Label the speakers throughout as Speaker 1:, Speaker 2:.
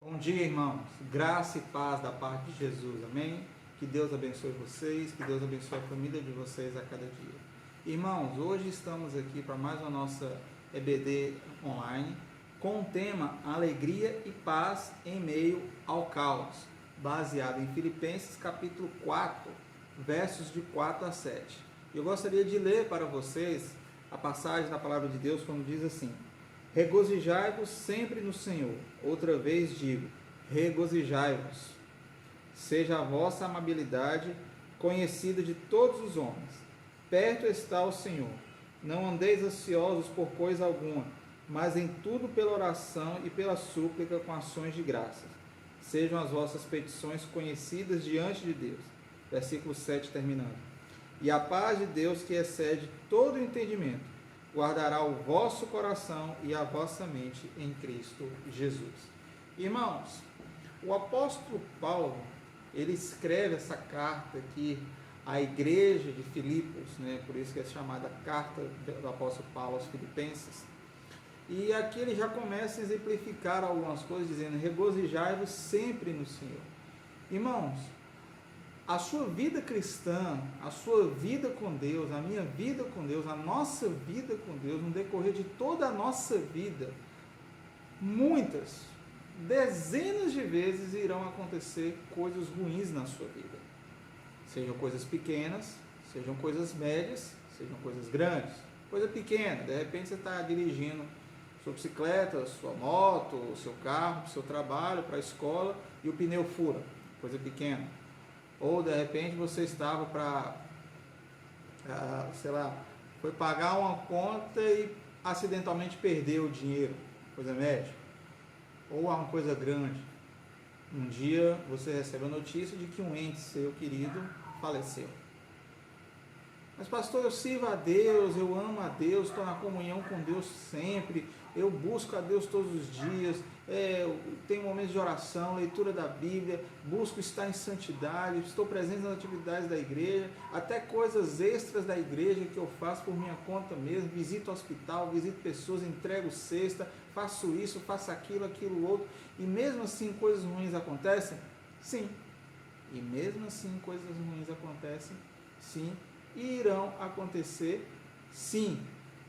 Speaker 1: Bom dia, irmãos. Graça e paz da parte de Jesus. Amém? Que Deus abençoe vocês, que Deus abençoe a família de vocês a cada dia. Irmãos, hoje estamos aqui para mais uma nossa EBD online com o tema Alegria e Paz em Meio ao Caos, baseado em Filipenses capítulo 4, versos de 4 a 7. Eu gostaria de ler para vocês a passagem da palavra de Deus quando diz assim: regozijai-vos sempre no Senhor. Outra vez digo, regozijai-vos. Seja a vossa amabilidade conhecida de todos os homens. Perto está o Senhor. Não andeis ansiosos por coisa alguma, mas em tudo pela oração e pela súplica com ações de graças. Sejam as vossas petições conhecidas diante de Deus. Versículo 7 terminando. E a paz de Deus, que excede todo o entendimento, guardará o vosso coração e a vossa mente em Cristo Jesus. Irmãos, o apóstolo Paulo, ele escreve essa carta aqui à igreja de Filipos, né? Por isso que é chamada carta do apóstolo Paulo aos Filipenses. E aqui ele já começa a exemplificar algumas coisas, dizendo: regozijai-vos sempre no Senhor. Irmãos, a sua vida cristã, a sua vida com Deus, a minha vida com Deus, a nossa vida com Deus, no decorrer de toda a nossa vida, muitas, dezenas de vezes irão acontecer coisas ruins na sua vida. Sejam coisas pequenas, sejam coisas médias, sejam coisas grandes. Coisa pequena, de repente você está dirigindo sua bicicleta, sua moto, o seu carro, para o seu trabalho, para a escola, e o pneu fura. Coisa pequena. Ou de repente você estava foi pagar uma conta e acidentalmente perdeu o dinheiro, coisa média. Ou uma coisa grande. Um dia você recebe a notícia de que um ente seu querido faleceu. Mas pastor, eu sirvo a Deus, eu amo a Deus, estou na comunhão com Deus sempre, eu busco a Deus todos os dias, tenho momentos de oração, leitura da Bíblia, busco estar em santidade, estou presente nas atividades da igreja, até coisas extras da igreja que eu faço por minha conta mesmo, visito hospital, visito pessoas, entrego cesta, faço isso, faço aquilo, aquilo outro, e mesmo assim coisas ruins acontecem? Sim. E mesmo assim coisas ruins acontecem? Sim. E irão acontecer, sim,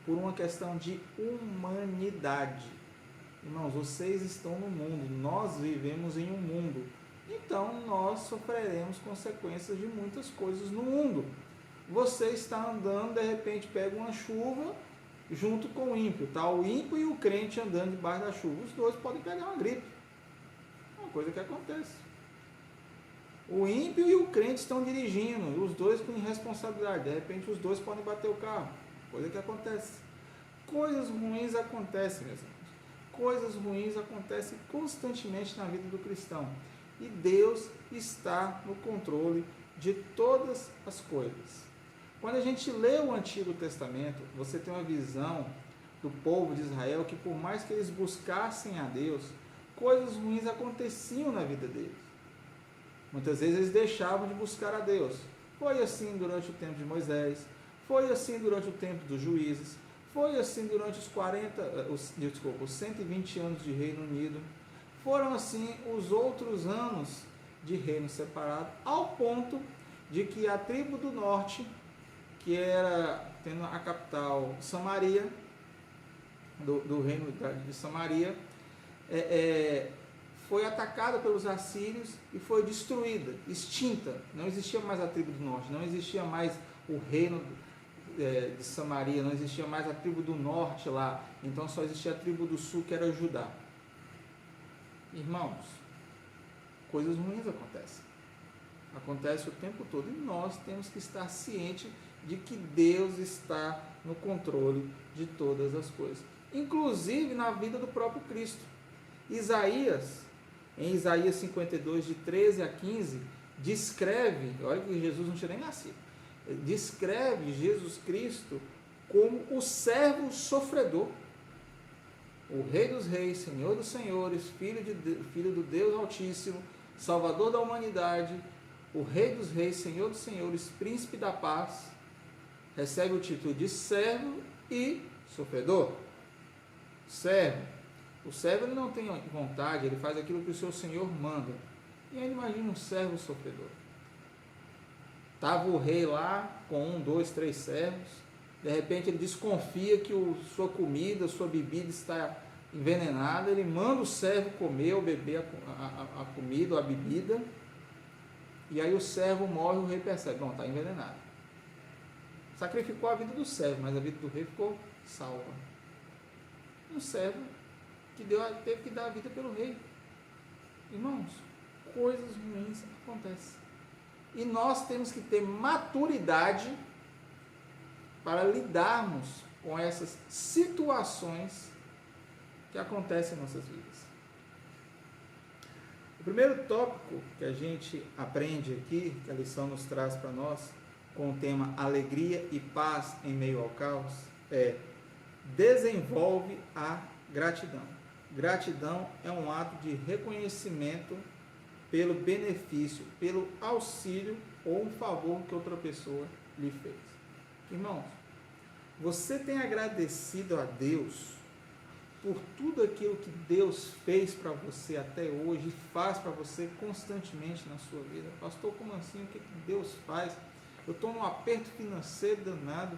Speaker 1: por uma questão de humanidade. Irmãos, vocês estão no mundo, nós vivemos em um mundo, então nós sofreremos consequências de muitas coisas no mundo. Você está andando, de repente pega uma chuva junto com o ímpio, tá? O ímpio e o crente andando debaixo da chuva, os dois podem pegar uma gripe, é uma coisa que acontece. O ímpio e o crente estão dirigindo, os dois com irresponsabilidade, de repente os dois podem bater o carro, coisa que acontece. Coisas ruins acontecem, meus irmãos. Coisas ruins acontecem constantemente na vida do cristão. E Deus está no controle de todas as coisas. Quando a gente lê o Antigo Testamento, você tem uma visão do povo de Israel que, por mais que eles buscassem a Deus, coisas ruins aconteciam na vida deles. Muitas vezes eles deixavam de buscar a Deus. Foi assim durante o tempo de Moisés, foi assim durante o tempo dos juízes, foi assim durante os 120 anos de Reino Unido, foram assim os outros anos de reino separado, ao ponto de que a tribo do norte, que era tendo a capital Samaria, do reino de Samaria, foi atacada pelos assírios e foi destruída, extinta. Não existia mais a tribo do norte, não existia mais o reino de Samaria, não existia mais a tribo do norte lá, então só existia a tribo do sul, que era Judá. Irmãos, coisas ruins acontecem o tempo todo, e nós temos que estar cientes de que Deus está no controle de todas as coisas, inclusive na vida do próprio Cristo. Em Isaías 52, de 13 a 15, descreve, olha que Jesus não tinha nem nascido, descreve Jesus Cristo como o servo sofredor, o Rei dos Reis, Senhor dos Senhores, Filho do Deus Altíssimo, Salvador da humanidade, o Rei dos Reis, Senhor dos Senhores, Príncipe da Paz, recebe o título de servo e sofredor. Servo, O servo ele não tem vontade, ele faz aquilo que o seu senhor manda. E aí imagina um servo sofredor. Estava o rei lá com 1, 2, 3 servos. De repente ele desconfia que sua comida, sua bebida está envenenada. Ele manda o servo comer ou beber a comida ou a bebida. E aí o servo morre, o rei percebe, bom, está envenenado. Sacrificou a vida do servo, mas a vida do rei ficou salva. Um servo que teve que dar a vida pelo rei. Irmãos, coisas ruins acontecem. E nós temos que ter maturidade para lidarmos com essas situações que acontecem em nossas vidas. O primeiro tópico que a gente aprende aqui, que a lição nos traz para nós, com o tema alegria e paz em meio ao caos, é: desenvolve a gratidão. Gratidão é um ato de reconhecimento pelo benefício, pelo auxílio ou um favor que outra pessoa lhe fez. Irmãos, você tem agradecido a Deus por tudo aquilo que Deus fez para você até hoje e faz para você constantemente na sua vida? Pastor, como assim? O que Deus faz? Eu estou num aperto financeiro danado,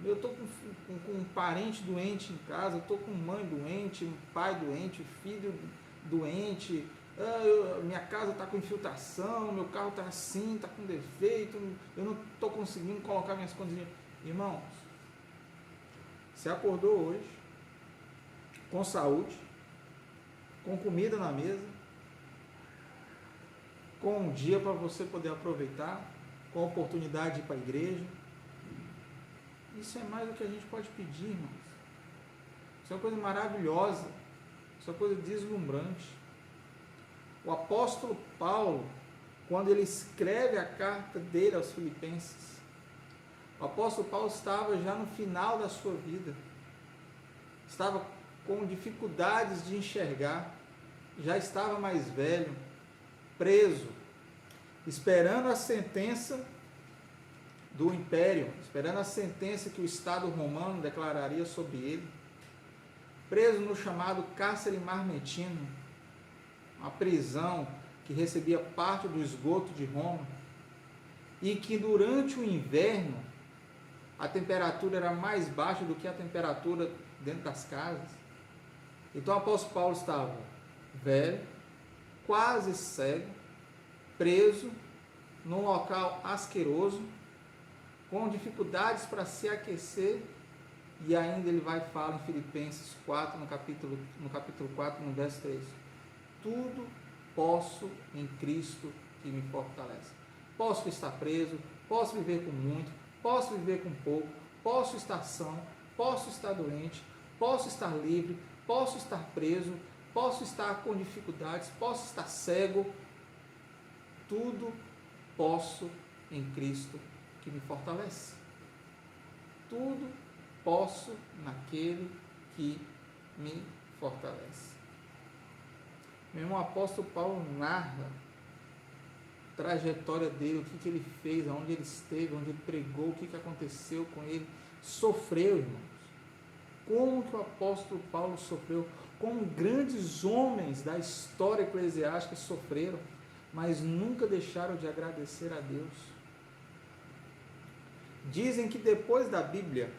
Speaker 1: eu estou com um parente doente em casa, eu estou com mãe doente, um pai doente, filho doente, minha casa está com infiltração, meu carro está assim, está com defeito, eu não estou conseguindo colocar minhas contas. Irmãos, você acordou hoje com saúde, com comida na mesa, com um dia para você poder aproveitar, com a oportunidade de ir para a igreja. Isso é mais do que a gente pode pedir, irmãos. Isso é uma coisa maravilhosa, isso é uma coisa deslumbrante. O apóstolo Paulo, quando ele escreve a carta dele aos Filipenses, o apóstolo Paulo estava já no final da sua vida, estava com dificuldades de enxergar, já estava mais velho, preso, esperando a sentença do império, esperando a sentença que o Estado romano declararia sobre ele, preso no chamado cárcere marmetino, uma prisão que recebia parte do esgoto de Roma, e que durante o inverno a temperatura era mais baixa do que a temperatura dentro das casas. Então o apóstolo Paulo estava velho, quase cego, preso num local asqueroso, com dificuldades para se aquecer, e ainda ele vai falar em Filipenses 4, no capítulo 4, no verso 3. Tudo posso em Cristo que me fortalece. Posso estar preso, posso viver com muito, posso viver com pouco, posso estar são, posso estar doente, posso estar livre, posso estar preso, posso estar com dificuldades, posso estar cego. Tudo posso em Cristo que me fortalece. Tudo posso naquele que me fortalece. Meu irmão, o apóstolo Paulo narra a trajetória dele, o que ele fez, aonde ele esteve, onde ele pregou, o que aconteceu com ele. Sofreu, irmãos. Como que o apóstolo Paulo sofreu? Como grandes homens da história eclesiástica sofreram, mas nunca deixaram de agradecer a Deus. Dizem que depois da Bíblia,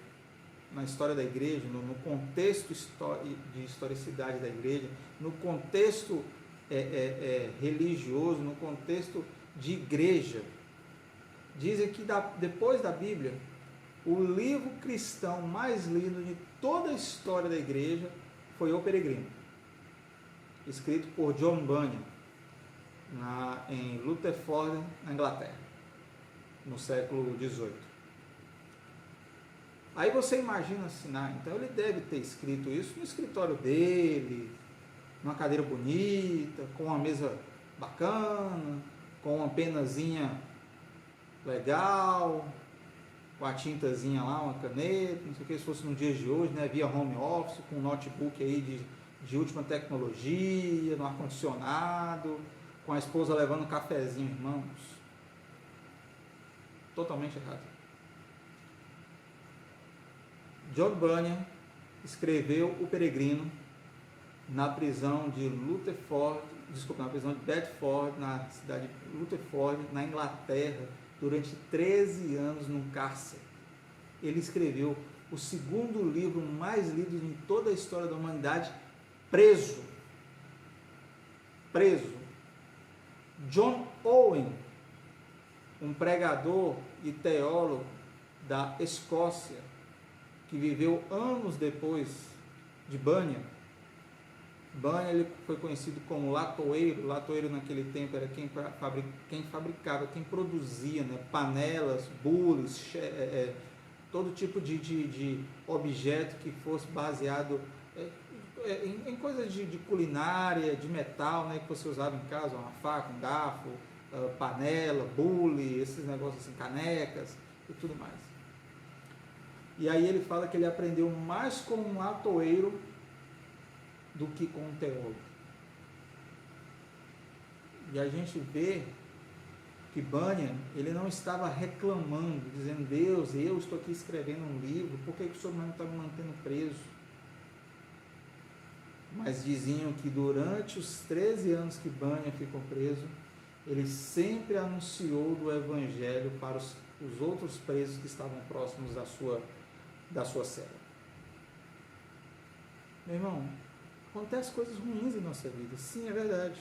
Speaker 1: na história da igreja, no contexto de historicidade da igreja, no contexto religioso, no contexto de igreja, dizem que depois da Bíblia, o livro cristão mais lido de toda a história da igreja foi O Peregrino, escrito por John Bunyan, em Rutherford, na Inglaterra, no século XVIII. Aí você imagina assim, então ele deve ter escrito isso no escritório dele, numa cadeira bonita, com uma mesa bacana, com uma penazinha legal, com a tintazinha lá, uma caneta, não sei o que, se fosse nos dias de hoje, via home office, com um notebook aí de última tecnologia, no ar-condicionado, com a esposa levando um cafezinho, irmãos. Totalmente errado. John Bunyan escreveu O Peregrino na prisão de Rutherford, na prisão de Bedford, na cidade de Rutherford, na Inglaterra, durante 13 anos num cárcere. Ele escreveu o segundo livro mais lido em toda a história da humanidade, preso. John Owen, um pregador e teólogo da Escócia, que viveu anos depois de Bunyan. Bunyan, ele foi conhecido como latoeiro. Latoeiro naquele tempo era quem fabricava, quem produzia, né, panelas, bules, todo tipo de objeto que fosse baseado em coisas de culinária, de metal, né, que você usava em casa, uma faca, um garfo, panela, bule, esses negócios assim, canecas e tudo mais. E aí ele fala que ele aprendeu mais com um latoeiro do que com um teólogo. E a gente vê que Bunyan, ele não estava reclamando, dizendo: Deus, eu estou aqui escrevendo um livro, por que o Senhor não está me mantendo preso? Mas diziam que durante os 13 anos que Bunyan ficou preso, ele sempre anunciou do Evangelho para os outros presos que estavam próximos da sua cela. Meu irmão, acontecem coisas ruins em nossa vida, sim, é verdade.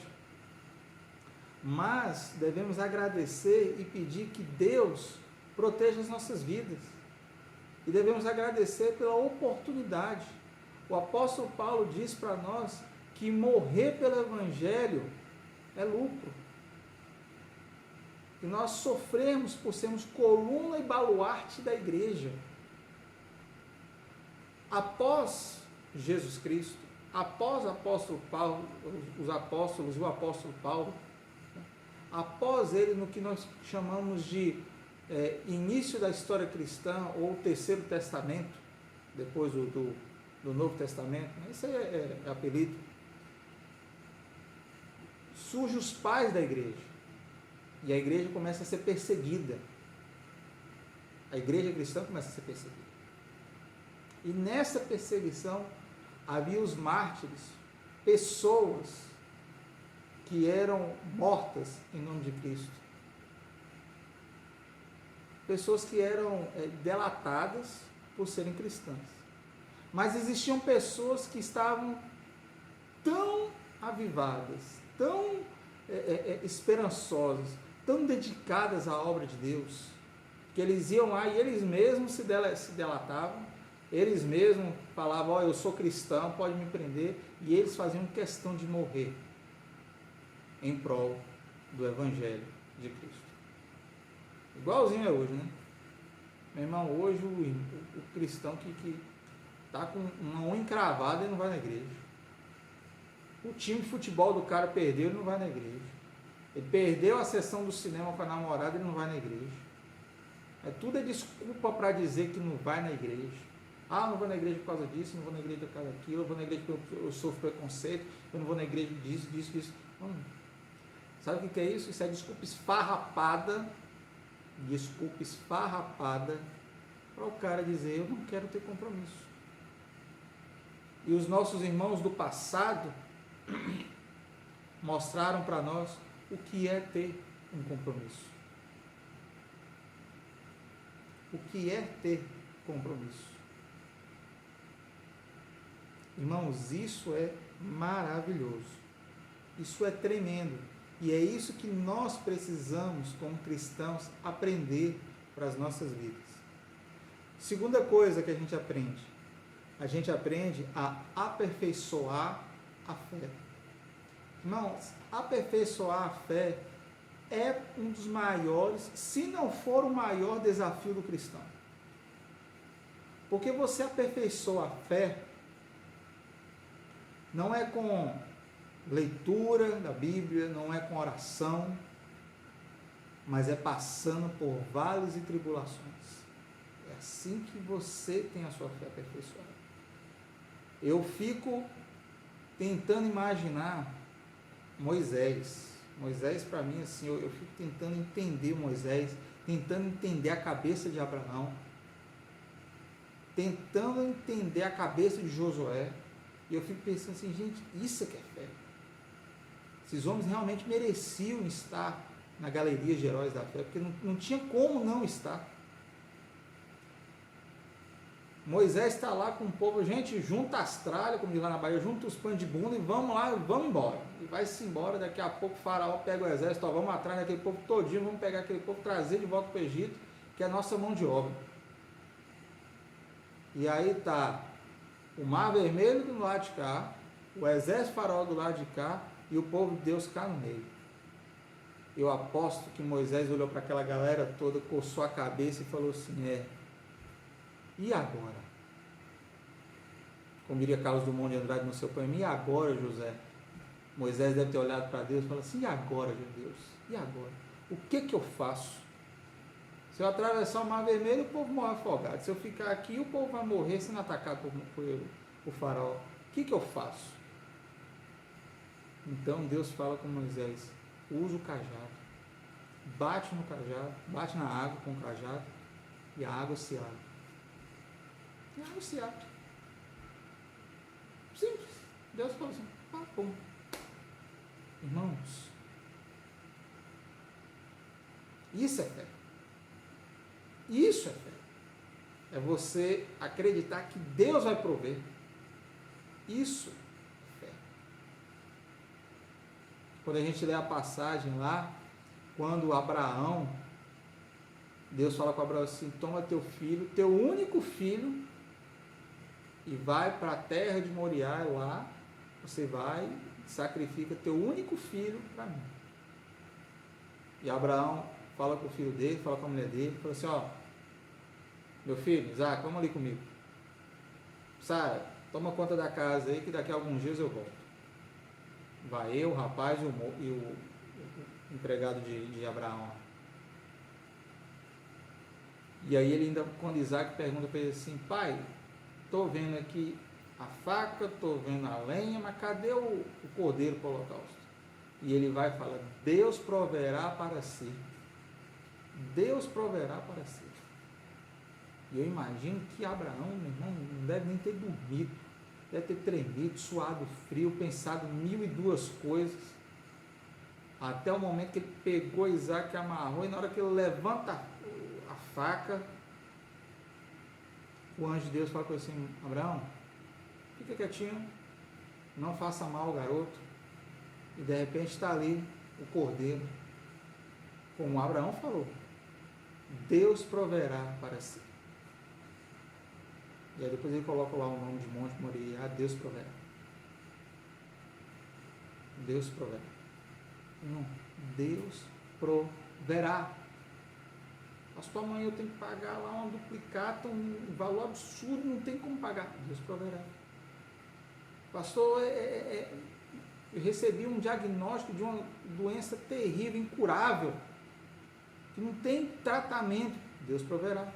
Speaker 1: Mas devemos agradecer e pedir que Deus proteja as nossas vidas. E devemos agradecer pela oportunidade. O apóstolo Paulo diz para nós que morrer pelo Evangelho é lucro. E nós sofremos por sermos coluna e baluarte da igreja. Após Jesus Cristo, após o apóstolo Paulo, os apóstolos e o apóstolo Paulo, após ele no que nós chamamos de início da história cristã, ou terceiro testamento, depois do Novo Testamento, isso aí é apelido, surgem os pais da igreja, e a igreja começa a ser perseguida, a igreja cristã começa a ser perseguida, e nessa perseguição havia os mártires, pessoas que eram mortas em nome de Cristo, pessoas que eram delatadas por serem cristãs, mas existiam pessoas que estavam tão avivadas, tão esperançosas, tão dedicadas à obra de Deus, que eles iam lá e eles mesmos se delatavam, eles mesmos falavam: eu sou cristão, pode me prender, e eles faziam questão de morrer em prol do Evangelho de Cristo. Igualzinho é hoje, né? Meu irmão, hoje o cristão que está com uma unha encravada, ele não vai na igreja. O time de futebol do cara perdeu, ele não vai na igreja. Ele perdeu a sessão do cinema com a namorada, ele não vai na igreja. Tudo é desculpa para dizer que não vai na igreja. Não vou na igreja por causa disso, não vou na igreja por causa daquilo, eu vou na igreja porque eu sofro preconceito, eu não vou na igreja disso. Não. Sabe o que é isso? Isso é desculpa esfarrapada para o cara dizer: eu não quero ter compromisso. E os nossos irmãos do passado mostraram para nós o que é ter um compromisso. O que é ter compromisso? Irmãos, isso é maravilhoso. Isso é tremendo. E é isso que nós precisamos, como cristãos, aprender para as nossas vidas. Segunda coisa que a gente aprende a aperfeiçoar a fé. Irmãos, aperfeiçoar a fé é um dos maiores, se não for o maior desafio do cristão. Porque você aperfeiçoa a fé não é com leitura da Bíblia, não é com oração, mas é passando por vales e tribulações. É assim que você tem a sua fé aperfeiçoada. Eu fico tentando imaginar Moisés. Moisés, para mim, assim, eu fico tentando entender Moisés, tentando entender a cabeça de Abraão, tentando entender a cabeça de Josué, E eu fico pensando assim, gente, isso é que é fé. Esses homens realmente mereciam estar na galeria de heróis da fé, porque não tinha como não estar. Moisés está lá com o povo, gente, junta as tralhas, como diz lá na Bahia, junta os pães de bunda e vamos lá, vamos embora. E vai-se embora, daqui a pouco o faraó pega o exército, ó, vamos atrás daquele povo todinho, vamos pegar aquele povo, trazer de volta para o Egito, que é a nossa mão de obra. E aí está o Mar Vermelho do lado de cá, o exército faraó do lado de cá, e o povo de Deus cá no meio. Eu aposto que Moisés olhou para aquela galera toda, coçou a cabeça e falou assim, e agora? Como diria Carlos Drummond de Andrade no seu poema, e agora, José? Moisés deve ter olhado para Deus e falado assim, e agora, Deus? E agora? O que eu faço? Se eu atravessar o Mar Vermelho, o povo morre afogado. Se eu ficar aqui, o povo vai morrer sendo atacado por faraó. O que eu faço? Então Deus fala com Moisés, usa o cajado, bate no cajado, bate na água com o cajado, e a água se abre. E a água se abre. Simples. Deus falou assim, pum. Irmãos, isso é fé. Isso é fé. É você acreditar que Deus vai prover. Isso é fé. Quando a gente lê a passagem lá, quando Abraão, Deus fala com Abraão assim, toma teu filho, teu único filho, e vai para a terra de Moriá, lá, você vai, sacrifica teu único filho para mim. E Abraão fala com o filho dele, fala com a mulher dele, fala assim, ó, meu filho, Isaac, vamos ali comigo. Sara, toma conta da casa aí, que daqui a alguns dias eu volto. Vai eu, o rapaz e o empregado de Abraão. E aí ele ainda, quando Isaac pergunta para ele assim, pai, estou vendo aqui a faca, estou vendo a lenha, mas cadê o cordeiro para o holocausto? E ele vai e fala, Deus proverá para si. Deus proverá para si. E eu imagino que Abraão, meu irmão, não deve nem ter dormido, deve ter tremido, suado frio, pensado 1002 coisas, até o momento que ele pegou Isaac, amarrou, e na hora que ele levanta a faca, o anjo de Deus fala com ele assim, Abraão, fica quietinho, não faça mal ao garoto, e de repente está ali o cordeiro, como Abraão falou, Deus proverá para si. E aí depois ele coloca lá o nome de Monte Moriá, Deus proverá. Deus proverá. Não, Deus proverá. Pastor, amanhã eu tenho que pagar lá uma duplicata, um valor absurdo, não tem como pagar. Deus proverá. Pastor, eu recebi um diagnóstico de uma doença terrível, incurável, que não tem tratamento. Deus proverá.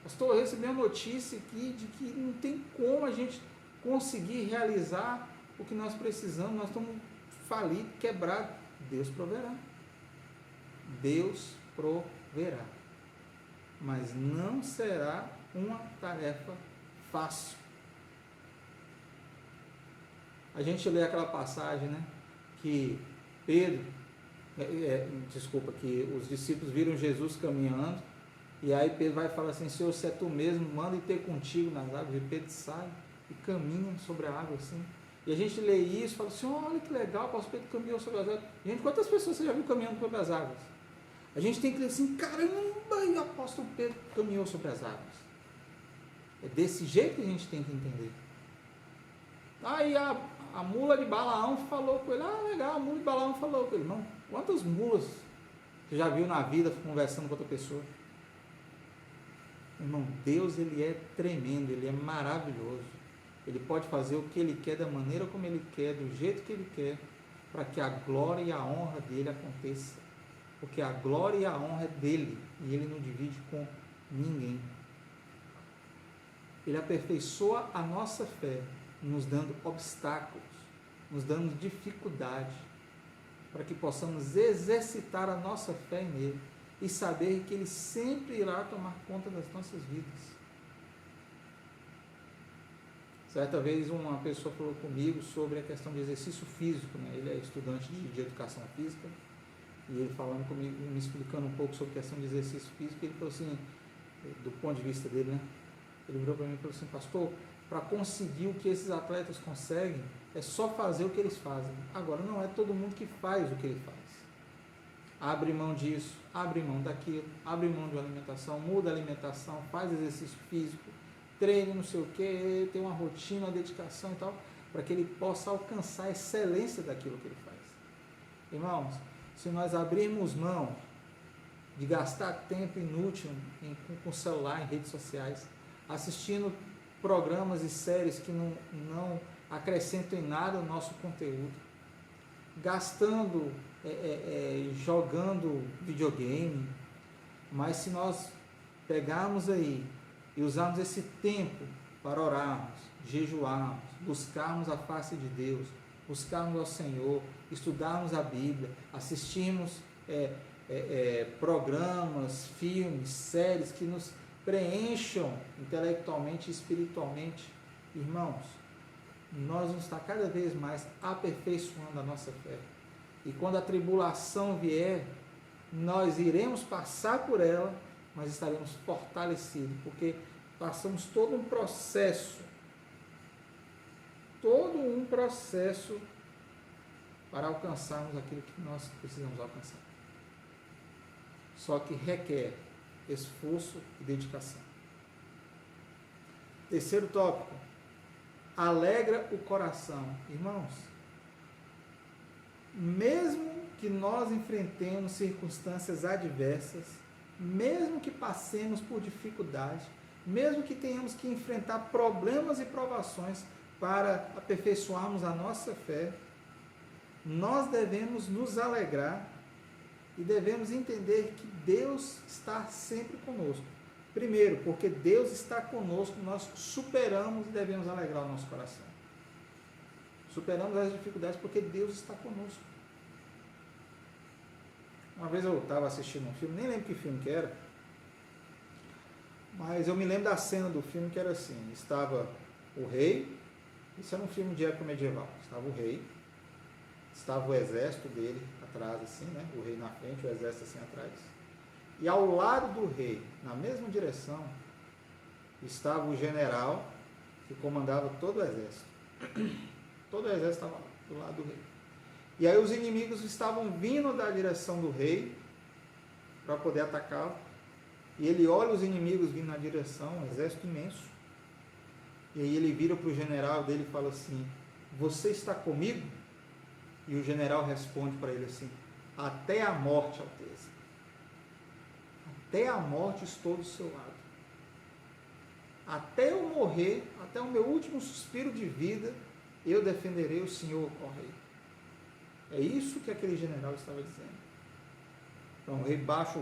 Speaker 1: Pastor, eu recebi uma notícia aqui de que não tem como a gente conseguir realizar o que nós precisamos, nós estamos falidos, quebrados. Deus proverá. Deus proverá. Mas não será uma tarefa fácil. A gente lê aquela passagem, né, que que os discípulos viram Jesus caminhando, e aí Pedro vai falar assim, Senhor, se é tu mesmo, manda ir ter contigo nas águas. E Pedro sai e caminha sobre a água assim. E a gente lê isso e fala assim, olha que legal, o apóstolo Pedro caminhou sobre as águas. Gente, quantas pessoas você já viu caminhando sobre as águas? A gente tem que ler assim, caramba, e o apóstolo Pedro caminhou sobre as águas. É desse jeito que a gente tem que entender. Aí a mula de Balaão falou com ele, legal, a mula de Balaão falou com ele. Irmão, quantas mulas você já viu na vida conversando com outra pessoa? Irmão, Deus, ele é tremendo, ele é maravilhoso. Ele pode fazer o que ele quer, da maneira como ele quer, do jeito que ele quer, para que a glória e a honra dele aconteça. Porque a glória e a honra é dele, e ele não divide com ninguém. Ele aperfeiçoa a nossa fé, nos dando obstáculos, nos dando dificuldade, para que possamos exercitar a nossa fé nele e saber que ele sempre irá tomar conta das nossas vidas. Certa vez uma pessoa falou comigo sobre a questão de exercício físico, né? Ele é estudante de educação física, e ele falando comigo, me explicando um pouco sobre a questão de exercício físico, ele falou assim, do ponto de vista dele, né? Ele virou para mim e falou assim, pastor, para conseguir o que esses atletas conseguem, é só fazer o que eles fazem. Agora, não é todo mundo que faz o que ele faz. Abre mão disso, abre mão daquilo, abre mão de uma alimentação, muda a alimentação, faz exercício físico, treine, não sei o que, tem uma rotina, uma dedicação e tal, para que ele possa alcançar a excelência daquilo que ele faz. Irmãos, se nós abrirmos mão de gastar tempo inútil com celular, em redes sociais, assistindo programas e séries que não acrescentam em nada o nosso conteúdo, gastando, jogando videogame, mas se nós pegarmos aí e usarmos esse tempo para orarmos, jejuarmos, buscarmos a face de Deus, buscarmos ao Senhor, estudarmos a Bíblia, assistirmos programas, filmes, séries que nos preencham intelectualmente e espiritualmente, irmãos, nós vamos estar cada vez mais aperfeiçoando a nossa fé. E quando a tribulação vier, nós iremos passar por ela, mas estaremos fortalecidos, porque passamos todo um processo para alcançarmos aquilo que nós precisamos alcançar. Só que requer esforço e dedicação. Terceiro tópico, alegra o coração. Irmãos, mesmo que nós enfrentemos circunstâncias adversas, mesmo que passemos por dificuldade, mesmo que tenhamos que enfrentar problemas e provações para aperfeiçoarmos a nossa fé, nós devemos nos alegrar e devemos entender que Deus está sempre conosco. Primeiro, porque Deus está conosco, nós superamos e devemos alegrar o nosso coração. Superamos as dificuldades porque Deus está conosco. Uma vez eu estava assistindo um filme, nem lembro que filme que era, mas eu me lembro da cena do filme que era assim, estava o rei, isso era um filme de época medieval, estava o rei, estava o exército dele atrás assim, né? O rei na frente, o exército assim atrás, e ao lado do rei, na mesma direção, estava o general que comandava todo o exército. Todo o exército estava lá, do lado do rei. E aí os inimigos estavam vindo da direção do rei para poder atacá-lo. E ele olha os inimigos vindo na direção, um exército imenso. E aí ele vira para o general dele e fala assim, você está comigo? E o general responde para ele assim, até a morte, Alteza. Até a morte estou do seu lado. Até eu morrer, até o meu último suspiro de vida, eu defenderei o Senhor, ó rei. É isso que aquele general estava dizendo. Então o rei baixa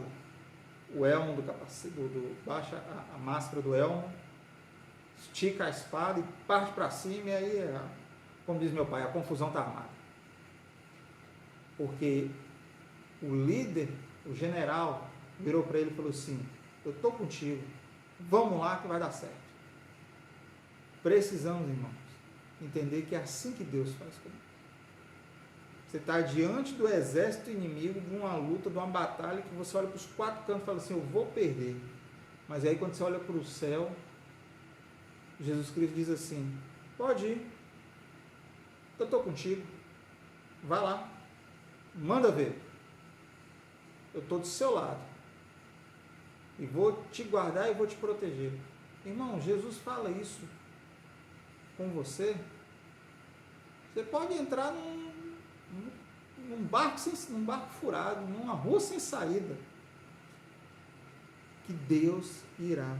Speaker 1: o elmo do capacete, baixa a máscara do elmo, estica a espada e parte para cima, e aí, como diz meu pai, a confusão está armada. Porque o líder, o general, virou para ele e falou assim, eu estou contigo, vamos lá que vai dar certo. Precisamos, irmãos, entender que é assim que Deus faz comigo. Você está diante do exército inimigo, de uma luta, de uma batalha, que você olha para os quatro cantos e fala assim, eu vou perder. Mas aí quando você olha para o céu, Jesus Cristo diz assim, pode ir, eu estou contigo, vai lá, manda ver, eu estou do seu lado, e vou te guardar e vou te proteger. Irmão, Jesus fala isso com você. Você pode entrar num barco furado, numa rua sem saída, que Deus irá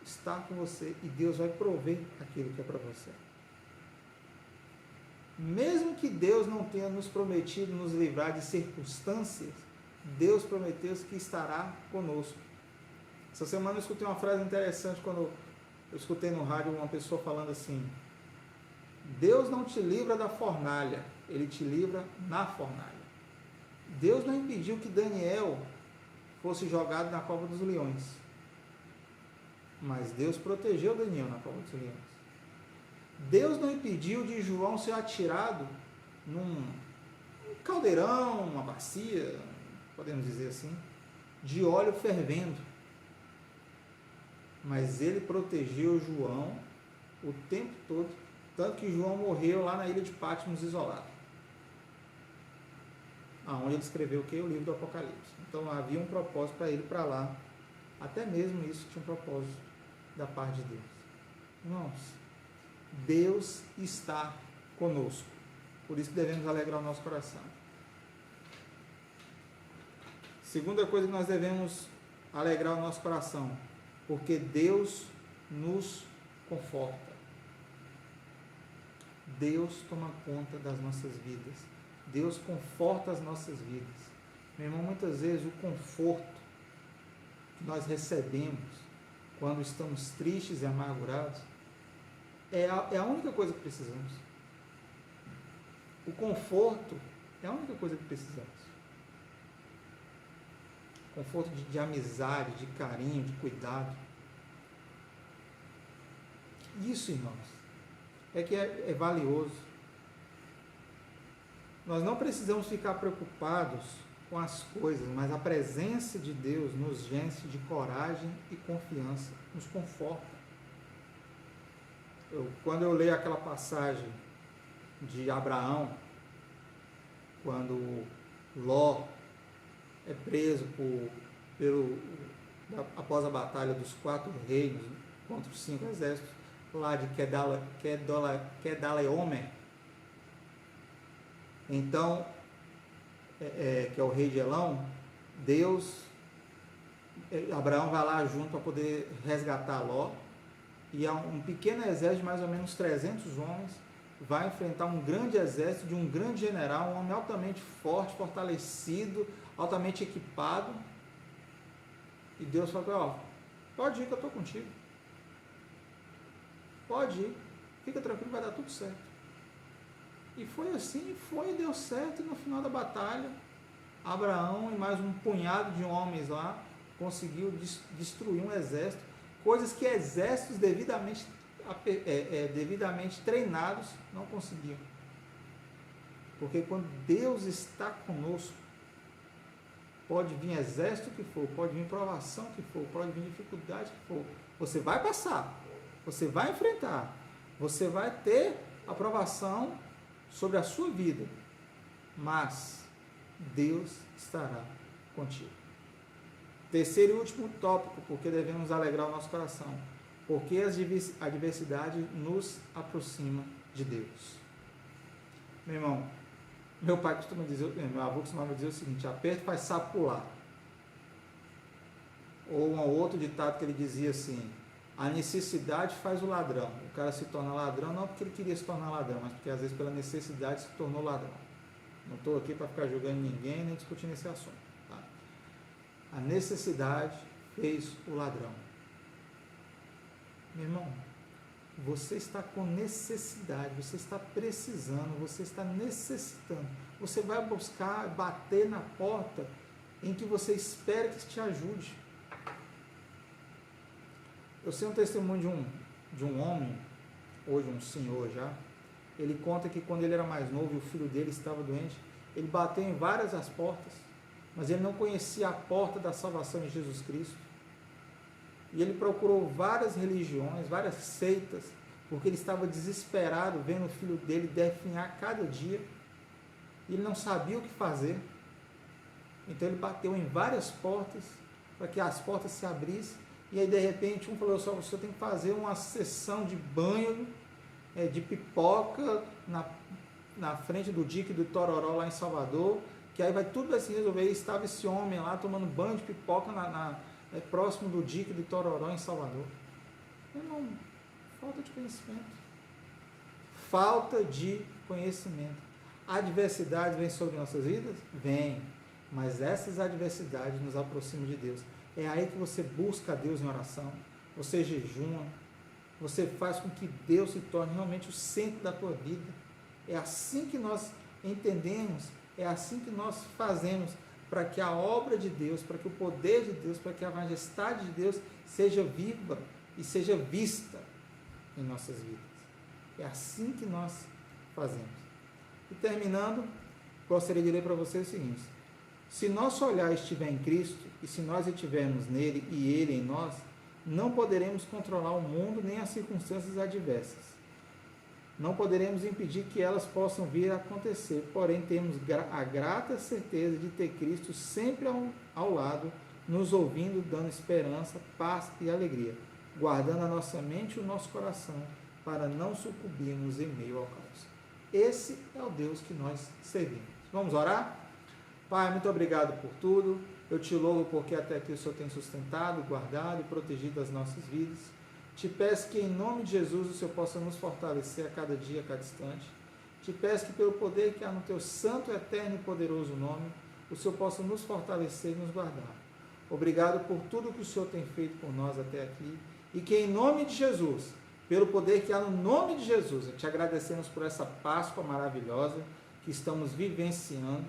Speaker 1: estar com você e Deus vai prover aquilo que é para você. Mesmo que Deus não tenha nos prometido nos livrar de circunstâncias, Deus prometeu que estará conosco. Essa semana eu escutei uma frase interessante quando eu escutei no rádio uma pessoa falando assim, Deus não te livra da fornalha, Ele te livra na fornalha. Deus não impediu que Daniel fosse jogado na cova dos leões, mas Deus protegeu Daniel na cova dos leões. Deus não impediu de João ser atirado num caldeirão, uma bacia, podemos dizer assim, de óleo fervendo. Mas ele protegeu João o tempo todo, tanto que João morreu lá na ilha de Patmos isolado, aonde ele escreveu o que? O livro do Apocalipse. Então havia um propósito para ele para lá, até mesmo isso tinha um propósito da parte de Deus. Irmãos, Deus está conosco, por isso que devemos alegrar o nosso coração. Segunda coisa que nós devemos alegrar o nosso coração, porque Deus nos conforta. Deus toma conta das nossas vidas. Deus conforta as nossas vidas. Meu irmão, muitas vezes o conforto que nós recebemos quando estamos tristes e amargurados é a única coisa que precisamos. O conforto é a única coisa que precisamos. Conforto de amizade, de carinho, de cuidado. Isso, irmãos, é que é valioso. Nós não precisamos ficar preocupados com as coisas, mas a presença de Deus nos enche de coragem e confiança, nos conforta. Quando eu leio aquela passagem de Abraão, quando Ló é preso após a batalha dos 4 reinos contra os 5 exércitos, lá de Kedalaomer. Então, que é o rei de Elão, Abraão vai lá junto para poder resgatar Ló, e um pequeno exército de mais ou menos 300 homens vai enfrentar um grande exército de um grande general, um homem altamente forte, fortalecido, altamente equipado, e Deus fala: pode ir que eu estou contigo, pode ir, fica tranquilo, vai dar tudo certo. E foi assim, deu certo, e no final da batalha, Abraão e mais um punhado de homens lá conseguiu destruir um exército, coisas que exércitos devidamente treinados não conseguiam. Porque quando Deus está conosco, pode vir exército que for, pode vir provação que for, pode vir dificuldade que for, você vai passar, você vai enfrentar, você vai ter aprovação sobre a sua vida, mas Deus estará contigo. Terceiro e último tópico, porque devemos alegrar o nosso coração, porque a adversidade nos aproxima de Deus. Meu irmão, meu avô costumava dizer o seguinte: aperto faz sapo pular. Ou um outro ditado que ele dizia assim: a necessidade faz o ladrão. O cara se torna ladrão não porque ele queria se tornar ladrão, mas porque às vezes pela necessidade se tornou ladrão. Não estou aqui para ficar julgando ninguém nem discutindo esse assunto. Tá? A necessidade fez o ladrão. Meu irmão, você está com necessidade, você está precisando, você está necessitando. Você vai buscar bater na porta em que você espera que te ajude. Eu sei um testemunho de um homem, hoje um senhor já. Ele conta que quando ele era mais novo e o filho dele estava doente, ele bateu em várias as portas, mas ele não conhecia a porta da salvação em Jesus Cristo. E ele procurou várias religiões, várias seitas, porque ele estava desesperado vendo o filho dele definhar cada dia, e ele não sabia o que fazer. Então ele bateu em várias portas, para que as portas se abrissem, e aí de repente um falou: só você tem que fazer uma sessão de banho, de pipoca, na frente do dique do Tororó lá em Salvador, que aí tudo vai se resolver. E estava esse homem lá tomando banho de pipoca próximo do dique do Tororó em Salvador. Meu irmão, falta de conhecimento. Falta de conhecimento. A adversidade vem sobre nossas vidas? Vem. Mas essas adversidades nos aproximam de Deus. É aí que você busca a Deus em oração. Você jejuma. Você faz com que Deus se torne realmente o centro da tua vida. É assim que nós entendemos. É assim que nós fazemos para que a obra de Deus, para que o poder de Deus, para que a majestade de Deus seja viva e seja vista em nossas vidas. É assim que nós fazemos. E terminando, gostaria de ler para vocês o seguinte: se nosso olhar estiver em Cristo, e se nós estivermos nele e ele em nós, não poderemos controlar o mundo nem as circunstâncias adversas. Não poderemos impedir que elas possam vir a acontecer, porém temos a grata certeza de ter Cristo sempre ao lado, nos ouvindo, dando esperança, paz e alegria, guardando a nossa mente e o nosso coração, para não sucumbirmos em meio ao caos. Esse é o Deus que nós servimos. Vamos orar? Pai, muito obrigado por tudo. Eu te louvo porque até aqui o Senhor tem sustentado, guardado e protegido as nossas vidas. Te peço que em nome de Jesus o Senhor possa nos fortalecer a cada dia, a cada instante. Te peço que pelo poder que há no teu santo, eterno e poderoso nome, o Senhor possa nos fortalecer e nos guardar. Obrigado por tudo que o Senhor tem feito por nós até aqui. E que em nome de Jesus, pelo poder que há no nome de Jesus, te agradecemos por essa Páscoa maravilhosa que estamos vivenciando,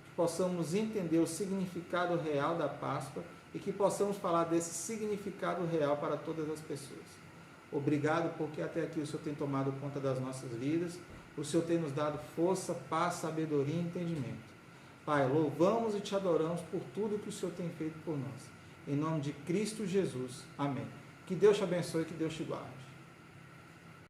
Speaker 1: que possamos entender o significado real da Páscoa e que possamos falar desse significado real para todas as pessoas. Obrigado porque até aqui o Senhor tem tomado conta das nossas vidas, o Senhor tem nos dado força, paz, sabedoria e entendimento. Pai, louvamos e te adoramos por tudo que o Senhor tem feito por nós. Em nome de Cristo Jesus. Amém. Que Deus te abençoe e que Deus te guarde.